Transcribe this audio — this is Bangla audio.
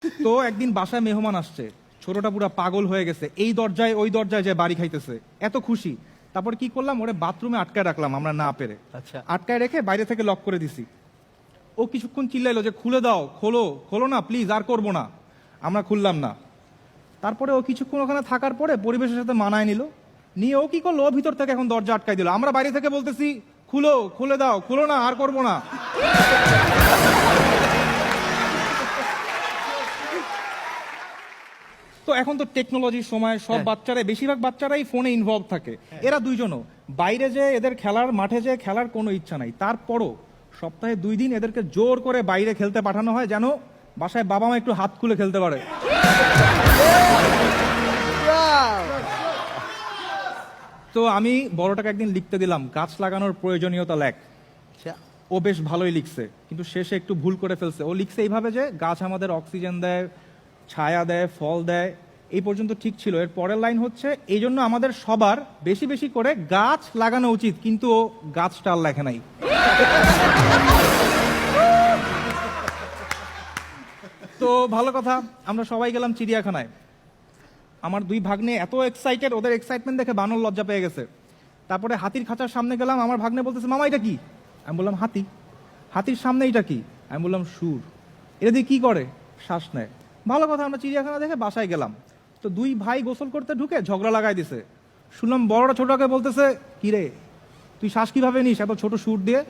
তো একদিন বাসায় মেহমান আসছে, ছোটটা পুরা পাগল হয়ে গেছে, এই দরজায় ওই দরজায় যে বাড়ি খাইতেছে, এত খুশি। তারপর কি করলাম, ওরে বাথরুমে আটকায় রাখলাম আমরা না পেরে। আচ্ছা। আটকায় রেখে বাইরে থেকে লক করে দিছি। ও কিছুক্ষণ চিল্লাইলো যে খুলে দাও, খোলো খোলো না প্লিজ, আর করবো না। আমরা খুললাম না। তারপরে ও কিছুক্ষণ ওখানে থাকার পরে পরিবেশের সাথে মানায় নিল, নিয়ে ও কি করলো, ও ভিতর থেকে এখন দরজা আটকাই দিল। আমরা বাইরে থেকে বলতেছি খুলো, খুলে দাও, খুলো না, আর করবো না। তো এখন তো টেকনোলজির সময়, সব বাচ্চারাই, বেশিরভাগ বাচ্চারাই ফোনে ইনভলভ থাকে। এরা দুইজনও বাইরে যে এদের খেলার মাঠে যে খেলার কোনো ইচ্ছা নাই, তারপরও সপ্তাহে 2 দিন এদেরকে জোর করে বাইরে খেলতে পাঠানো হয়, যেন বাসায় বাবা মা একটু হাত খুলে খেলতে পারে। তো আমি বড়টাকে একদিন লিখতে দিলাম গাছ লাগানোর প্রয়োজনীয়তা লেখ। ও বেশ ভালোই লিখছে, কিন্তু শেষে একটু ভুল করে ফেলছে। ও লিখছে এইভাবে যে গাছ আমাদের অক্সিজেন দেয়, ছায়া দেয়, ফল দেয়। এই পর্যন্ত ঠিক ছিল। এর পরের লাইন হচ্ছে এই জন্য আমাদের সবার বেশি বেশি করে গাছ লাগানো উচিত, কিন্তু ও গাছটা আর লেখে নাই। তো ভালো কথা, আমরা সবাই গেলাম চিড়িয়াখানায়। আমার 2 ভাগ্নে এত এক্সাইটেড, ওদের এক্সাইটমেন্ট দেখে বানর লজ্জা পেয়ে গেছে। তারপরে হাতির খাঁচার সামনে গেলাম, আমার ভাগ্নে বলতেছে মামা এটা কি? আমি বললাম হাতি। হাতির সামনে এটা কি? আমি বললাম সুর। এটা দিয়ে কি করে? শ্বাস নেয়। ভালো কথা, আমরা চিড়িয়াখানা দেখে বাসায় গেলাম। তো 2 ভাই গোসল করতে ঢুকে ঝগড়া লাগাই দিছে। শুনলাম বড়টা ছোটকে বলতেছে, কি রে তুই শ্বাস কিভাবে নিস এত ছোট সুর দিয়ে?